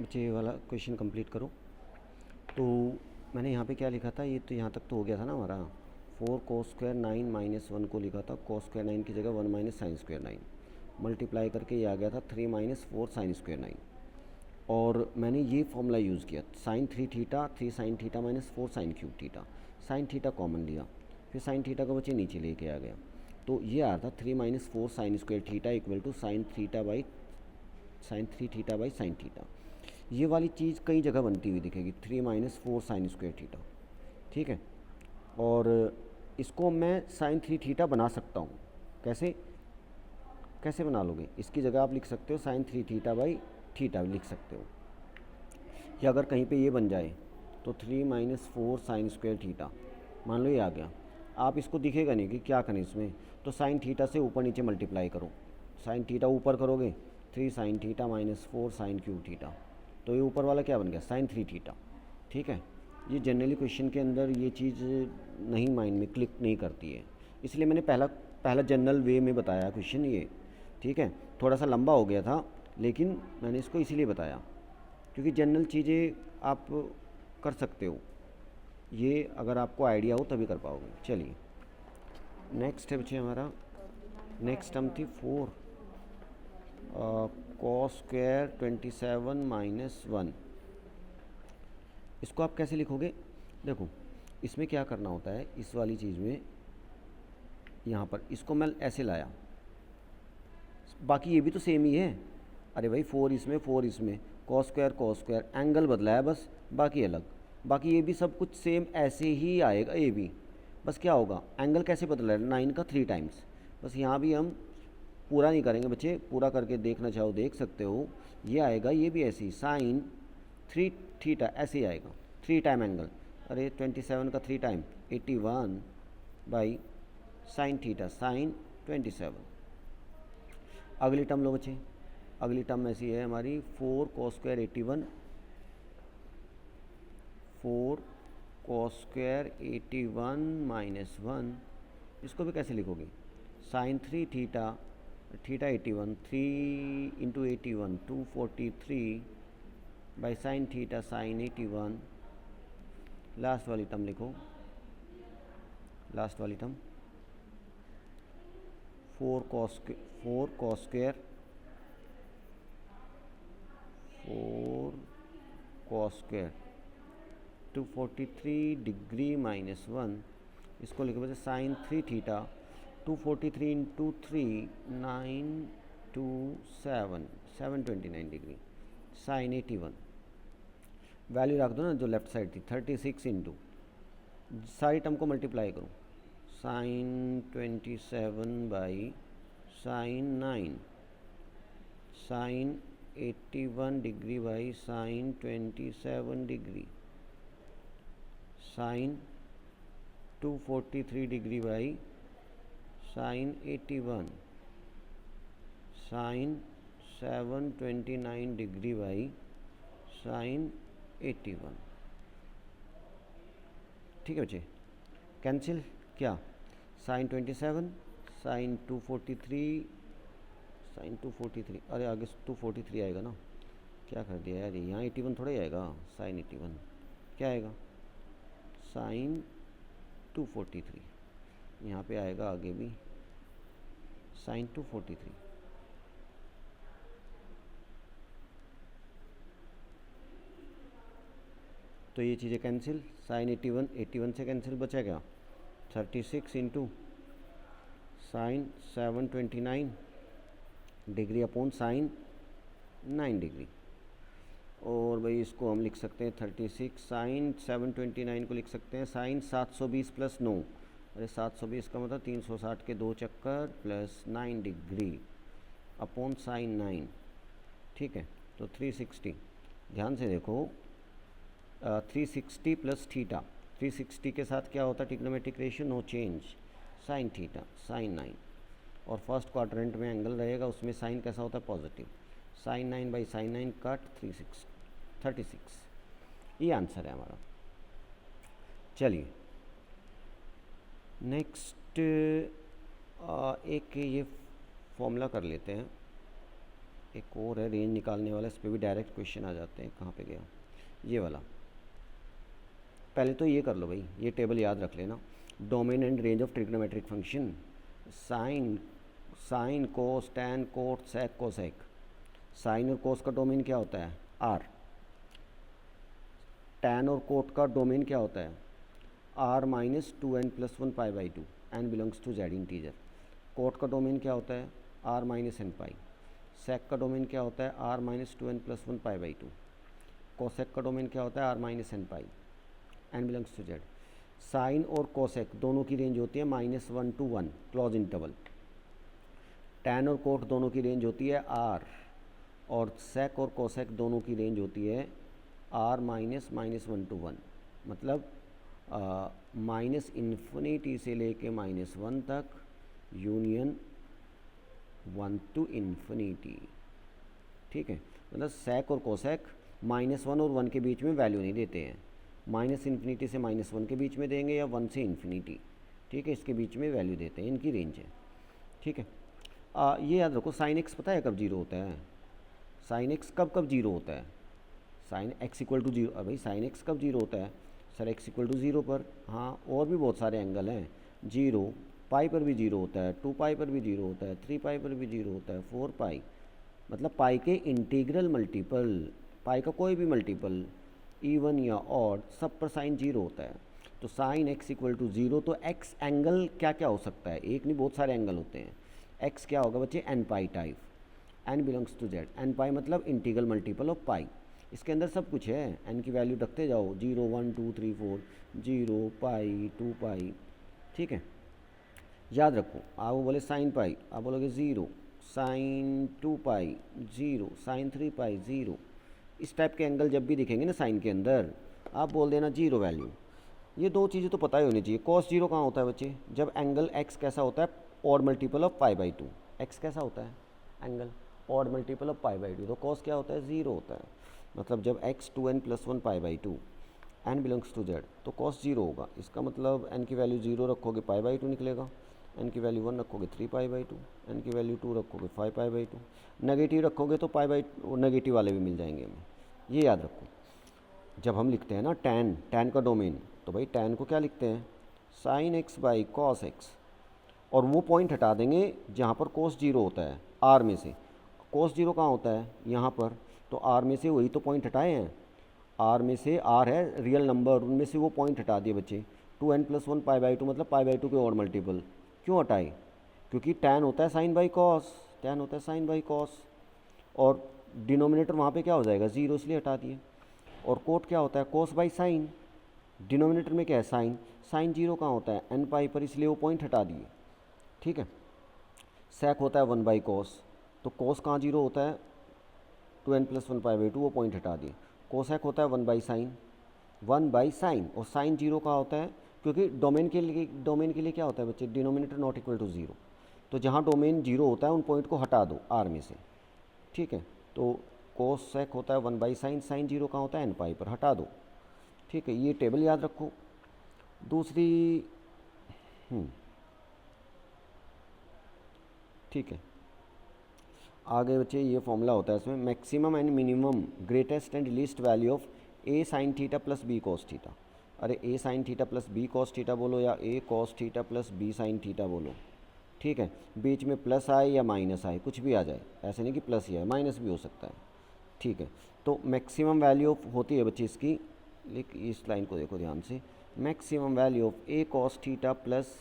बच्चे ये वाला क्वेश्चन कंप्लीट करो। तो मैंने यहाँ पे क्या लिखा था, ये तो यहाँ तक तो हो गया था ना हमारा। 4 cos² 9 - 1 को लिखा था cos² 9 की जगह 1 - sin²9 मल्टीप्लाई करके ये आ गया था 3 - 4 sin²9। और मैंने ये फॉर्मूला यूज़ किया, sine 3 theta 3 sin theta -4 sin³ theta. Sine theta common लिया, फिर साइन थीटा को बच्चे नीचे लेके आ गया, तो ये आ था 3 - 4 sin² theta equal to sine 3 theta by sine theta. ये वाली चीज़ कई जगह बनती हुई दिखेगी, 3 - 4 sin² थीटा, ठीक है। और इसको मैं साइन 3 थीटा बना सकता हूँ। कैसे कैसे बना लोगे, इसकी जगह आप लिख सकते हो साइन 3 थीटा बाई थीटा लिख सकते हो। या अगर कहीं पे ये बन जाए तो 3 - 4 sin² थीटा, मान लो ये आ गया। आप इसको दिखेगा नहीं कि क्या करें इसमें, तो साइन थीटा से ऊपर नीचे मल्टीप्लाई करो। साइन थीटा ऊपर करोगे 3 sin थीटा -4 sin³ थीटा, तो ये ऊपर वाला क्या बन गया, साइन 3 थीटा, ठीक है। ये जनरली क्वेश्चन के अंदर ये चीज़ नहीं माइंड में क्लिक नहीं करती है, इसलिए मैंने पहला पहला जनरल वे में बताया क्वेश्चन ये, ठीक है। थोड़ा सा लंबा हो गया था, लेकिन मैंने इसको इसीलिए बताया क्योंकि जनरल चीज़ें आप कर सकते हो, ये अगर आपको आइडिया हो तभी कर पाओगे। चलिए नेक्स्ट है बच्चे हमारा, नेक्स्ट टर्म थी 4 cos² 27 - 1। इसको आप कैसे लिखोगे, देखो इसमें क्या करना होता है, इस वाली चीज़ में यहाँ पर इसको मैं ऐसे लाया, बाकी ये भी तो सेम ही है। अरे भाई 4 इसमें 4 इसमें, cos² एंगल बदला है बस, बाकी अलग। बाकी ये भी सब कुछ सेम ऐसे ही आएगा, ये भी बस क्या होगा, एंगल कैसे बदला है 9 का 3 टाइम्स। बस यहाँ भी हम पूरा नहीं करेंगे बच्चे, पूरा करके देखना चाहो देख सकते हो। ये आएगा, ये भी ऐसे ही साइन 3 थीटा ऐसे ही आएगा, 3 टाइम एंगल। अरे 27 का 3 time 81 by sine theta sign 27। अगली टर्म लो बच्चे, अगली टर्म ऐसी है हमारी 4 cos² 81, 4 cos² 81 - 1। इसको भी कैसे लिखोगे, sine 3 theta theta 81 3 into 81 243 by sine theta sine 81। Last वाली टर्म लिखो, लास्ट वाली टर्म 4 cos² 4 cos² 243 डिग्री -1। इसको लिखे बच्चे sine 3 theta 243 into 3 927 729 degree sine 81। Value रख दो ना जो लेफ्ट साइड थी, 36 इंटू सारी टर्म को मल्टीप्लाई करो, sine 27 by sine 9 sine 81 degree by sine 27 degree sine 243 degree by sine 81 sine 729 degree by sine 81। ठीक है बच्चे, कैंसिल क्या, साइन 27 साइन 243 साइन 243, अरे आगे 243 आएगा ना, क्या कर दिया यार, यहाँ 81 थोड़ा ही आएगा, साइन 81 क्या आएगा, साइन 243, यहाँ पे आएगा आगे भी साइन 243। तो ये चीज़ें कैंसिल, साइन 81 से कैंसिल बचा क्या, 36 into sine 729 degree upon sine 9 degree. और भाई इसको हम लिख सकते हैं 36 साइन 729 को लिख सकते हैं साइन 720 प्लस 9, अरे 720 का मतलब 360 के 2 चक्कर प्लस 9 डिग्री अपॉन साइन 9, ठीक है। तो 360, ध्यान से देखो 360 प्लस थीटा, 360 के साथ क्या होता है trigonometric ratio no change, sine theta sine 9। और फर्स्ट क्वाड्रेंट में एंगल रहेगा, उसमें साइन कैसा होता है positive, sine 9 by sine 9 cut 36। ये आंसर है हमारा। चलिए नेक्स्ट एक ये फॉर्मूला कर लेते हैं, एक और है रेंज निकालने वाला, इस पर भी डायरेक्ट क्वेश्चन आ जाते हैं। कहाँ पे गया ये वाला, पहले तो ये कर लो भाई, ये टेबल याद रख लेना। Domain and range of trigonometric function, sine sine cos tan cot sec cosec. Sine और कोस का डोमेन क्या होता है? आर। टैन और कोट का डोमेन क्या होता है? R minus 2n+1 pi by 2, n belongs to Z integer. Cot का डोमेन क्या होता है? R minus n pi. Sec का डोमेन क्या होता है? R minus 2n+1 pi by 2। Cosec का डोमेन क्या होता है? R minus n pi, n belongs to Z. Sine और कोसेक दोनों की रेंज होती है -1 to 1 क्लोज इंटरवल। टैन और कोट दोनों की रेंज होती है आर, और सेक और कोसेक दोनों की रेंज होती है आर -(-1 to 1), मतलब माइनस इन्फिनिटी से लेके -1 तक, यूनियन 1 to इन्फिनिटी। ठीक है, मतलब सेक और कोसेक -1 और 1 के बीच में वैल्यू नहीं देते हैं, माइनस इन्फिनिटी से -1 के बीच में देंगे या 1 से इन्फिनिटी। ठीक है, इसके बीच में वैल्यू देते हैं, इनकी रेंज है। ठीक है, ये याद रखो, साइन एक्स पता है कब जीरो होता है? साइन एक्स कब कब जीरो होता है? Sine x equal to zero. भाई साइन एक्स कब जीरो होता है? Sir x equal to zero पर। हाँ, और भी बहुत सारे एंगल हैं। जीरो पाई पर भी जीरो होता है, 2 पाई पर भी जीरो होता है, 3 पाई पर भी जीरो होता है, 4 पाई, मतलब पाई के इंटीग्रल मल्टीपल, पाई का कोई भी मल्टीपल, इवन या ऑड, सब पर साइन जीरो होता है। तो sine x equal to zero, तो एक्स एंगल क्या क्या हो सकता है? एक नहीं, बहुत सारे एंगल होते हैं। एक्स क्या होगा बच्चे? N pi type, n belongs to Z. N pi मतलब इंटीग्रल मल्टीपल ऑफ पाई, इसके अंदर सब कुछ है। एन की वैल्यू रखते जाओ, 0 1 2 3 4, 0 पाई 2 पाई। ठीक है, याद रखो। आप बोले साइन पाई, आप बोलोगे 0, साइन 2 पाई 0, साइन 3 पाई 0। इस टाइप के एंगल जब भी दिखेंगे ना साइन के अंदर, आप बोल देना जीरो वैल्यू। ये दो चीज़ें तो पता ही होनी चाहिए। कॉस जीरो कहाँ होता है बच्चे? जब एंगल एक्स कैसा होता है? Odd multiple of pi by 2। X कैसा होता है? Angle odd multiple of pi by 2, तो कॉस क्या होता है? ज़ीरो होता है। मतलब जब x 2n+1 pi by 2, n belongs to Z, तो कॉस जीरो होगा। इसका मतलब एन की वैल्यू जीरो रखोगे पाई बाई 2 निकलेगा, एन की वैल्यू 1 रखोगे 3 पाई बाई 2, एन की वैल्यू 2 रखोगे 5 पाई बाई 2। नेगेटिव रखोगे तो पाई बाई नेगेटिव वाले भी मिल जाएंगे हमें, ये याद रखो। जब हम लिखते हैं ना टैन, टैन का डोमेन, तो भाई टैन को क्या लिखते हैं? Sine x by cos x, और वो पॉइंट हटा देंगे जहाँ पर कोस जीरो होता है, आर में से। कोस जीरो कहाँ होता है? यहाँ पर। तो आर में से वही तो पॉइंट हटाए हैं, आर में से, आर है रियल नंबर, उनमें से वो पॉइंट हटा दिए बच्चे। 2n+1 पाई बाई 2, मतलब पाई बाई 2 के और मल्टीपल। क्यों हटाए? क्योंकि टैन होता है साइन बाई कॉस, टैन होता है साइन बाई कॉस, और डिनोमिनेटर वहाँ पे क्या हो जाएगा? ज़ीरो, इसलिए हटा दिए। और कोट क्या होता है? कोस बाई साइन, डिनोमिनेटर में क्या है? साइन। साइन जीरो कहाँ होता है? एन पाई पर, इसलिए वो पॉइंट हटा दिए। ठीक है, सेक होता है 1 बाई कॉस, तो कॉस कहाँ जीरो होता है? 2n+1 पाई बाई 2, वो पॉइंट हटा दिए। कोसेक होता है 1 बाई साइन, 1 बाई साइन, और साइन जीरो कहाँ होता है? क्योंकि डोमेन के लिए क्या होता है बच्चे? Denominator not equal to zero. तो जहाँ डोमेन जीरो होता है उन पॉइंट को हटा दो आर में से। ठीक है, तो कोसेक होता है 1 बाई साइन, साइन जीरो कहाँ होता है? एन पाई पर, हटा दो। ठीक है, ये टेबल याद रखो। दूसरी, ठीक है, आगे बच्चे ये फॉर्मूला होता है इसमें, maximum and minimum greatest and least value of a sine theta plus b cos theta. अरे a sine theta plus b cos theta बोलो, या a cos theta plus b sine theta बोलो। ठीक है, बीच में प्लस आए या माइनस आए, कुछ भी आ जाए, ऐसे नहीं कि प्लस ही आए, माइनस भी हो सकता है। ठीक है, तो मैक्सिमम वैल्यू होती है बच्चे इसकी, लेकिन इस लाइन को देखो ध्यान से, maximum value of a cos theta plus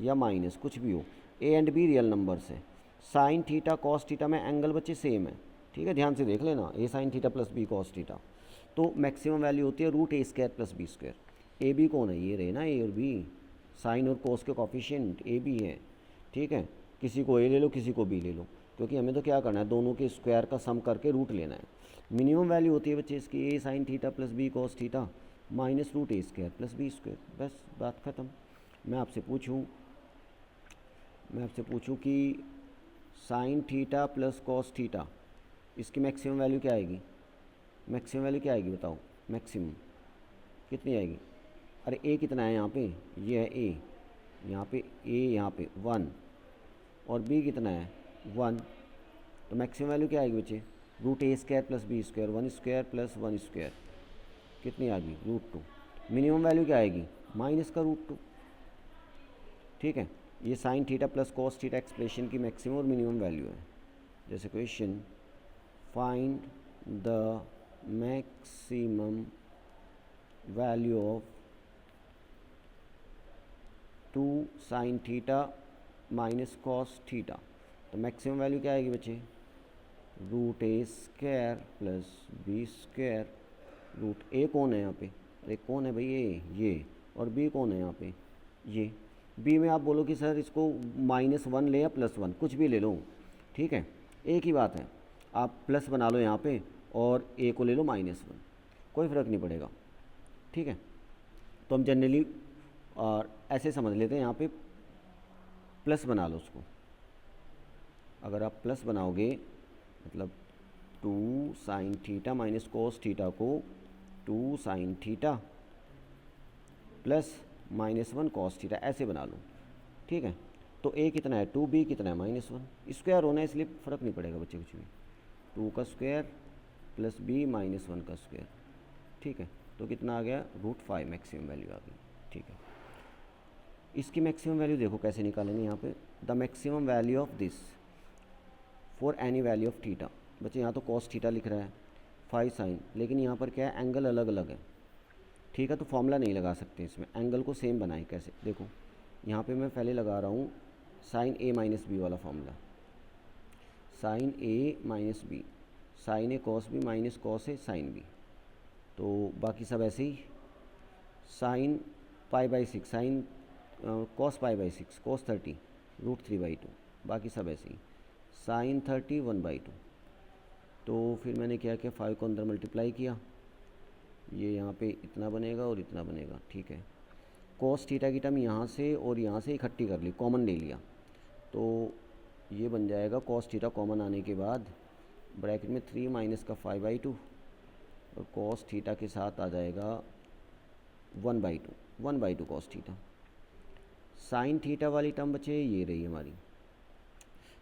या माइनस, कुछ भी हो, a and b real numbers है। साइन थीटा कॉस थीटा में एंगल बच्चे सेम है। ठीक है, ध्यान से देख लेना, a sine theta plus b cos theta, तो मैक्सिमम वैल्यू होती है root a square plus B square. A b कौन है? ये रहे ना, ए और बी, साइन और कोस के कॉफिशिएंट ए बी है। ठीक है, किसी को ए ले लो, किसी को बी ले लो, क्योंकि हमें तो क्या करना है? दोनों के स्क्वायर का सम करके रूट लेना है। मिनिमम वैल्यू होती है बच्चे इसकी a sine theta plus b cos theta minus root a square plus B square, बस बात ख़त्म। मैं आपसे पूछूं कि sine theta plus cos theta, इसकी मैक्सिमम वैल्यू क्या आएगी? मैक्सिमम वैल्यू क्या आएगी बताओ? मैक्सिमम कितनी आएगी? अरे ए कितना है यहाँ पे? ये है ए, यहाँ पे ए, यहाँ पे 1, और बी कितना है? 1, तो मैक्सिमम वैल्यू क्या आएगी बच्चे? Root a square plus B square, 1 square plus 1 square कितनी आ गई √2। मिनिमम वैल्यू क्या आएगी माइनस का √2। ठीक है, ये sine theta plus cos theta expression की मैक्सिमम और मिनिमम वैल्यू है। जैसे question find the maximum value of 2 sine theta minus cos theta, तो मैक्सिमम वैल्यू क्या आएगी बच्चे root a square plus B square. Root a कौन है यहाँ पे, अरे कौन है भाई ये, और बी कौन है यहाँ पे ये। बी में आप बोलो कि सर इसको -1 ले या +1 कुछ भी ले लो, ठीक है एक ही बात है, आप प्लस बना लो यहाँ पे और ए को ले लो -1, कोई फ़र्क नहीं पड़ेगा। ठीक है, तो हम जनरली और ऐसे समझ लेते हैं, यहाँ पे प्लस बना लो उसको। अगर आप प्लस बनाओगे मतलब 2 sine theta minus cos theta को 2 sine theta plus -1 cos theta ऐसे बना लो। ठीक है, तो ए कितना है 2, बी कितना है -1, स्क्वायर होना है इसलिए फ़र्क नहीं पड़ेगा बच्चे कुछ भी। 2 का स्क्वायर प्लस बी -1 का स्क्वायर। ठीक है, तो कितना आ गया √5 मैक्सिमम वैल्यू आ गई। ठीक है, इसकी मैक्सिमम वैल्यू देखो कैसे निकालेंगे। यहाँ पे the maximum value of this for any value of theta. बच्चे यहाँ तो कॉस थीटा लिख रहा है 5 साइन, लेकिन यहाँ पर क्या है एंगल अलग अलग है। ठीक है, तो फॉर्मूला नहीं लगा सकते इसमें, एंगल को सेम बनाए कैसे देखो। यहाँ पे मैं पहले लगा रहा हूँ साइन ए माइनस बी वाला formula, sign A minus B, sign A cos B minus cos A sine B. तो बाकी सब ऐसे ही, साइन π/6 साइन कॉस π/6 कॉस 30 √3/2, बाकी सब ऐसे ही साइन 30 1/2। तो फिर मैंने क्या किया 5 को अंदर मल्टीप्लाई किया, ये यहाँ पे इतना बनेगा और इतना बनेगा। ठीक है, कॉस थीटा की टर्म यहाँ से और यहाँ से इकट्ठी कर ली, कॉमन ले लिया, तो ये बन जाएगा कॉस थीटा कॉमन आने के बाद ब्रैकेट में 3 माइनस का 5/2 और कॉस थीटा के साथ आ जाएगा 1/2 कॉस थीटा। साइन थीटा वाली टर्म बचे ये रही हमारी।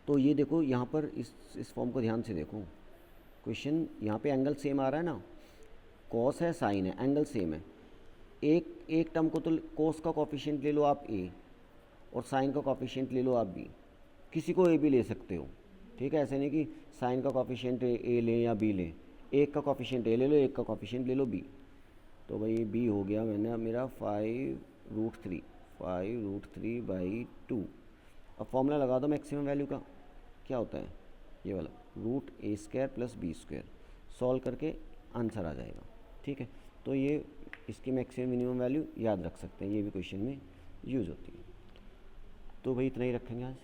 तो ये देखो यहाँ पर इस फॉर्म को ध्यान से देखो, क्वेश्चन यहाँ पे एंगल सेम आ रहा है ना, कॉस है साइन है, एंगल सेम है। एक टर्म को तो कॉस का कोफिशिएंट ले लो आप ए और साइन का कोफिशिएंट ले लो आप बी, किसी को ए भी ले सकते हो। ठीक है, ऐसे नहीं कि साइन का कोफिशिएंट ए लें या बी लें, एक का कोफिशिएंट ए ले लो, एक का कोफिशिएंट ले लो बी। तो भाई बी हो गया मैंने मेरा 5√3/2। अब फॉर्मूला लगा दो मैक्सिमम वैल्यू का, क्या होता है ये वाला √a² plus B square, solve करके आंसर आ जाएगा। ठीक है, तो ये इसकी मैक्सिमम मिनिमम वैल्यू याद रख सकते हैं, ये भी क्वेश्चन में यूज़ होती है। तो भाई इतना ही रखेंगे आज।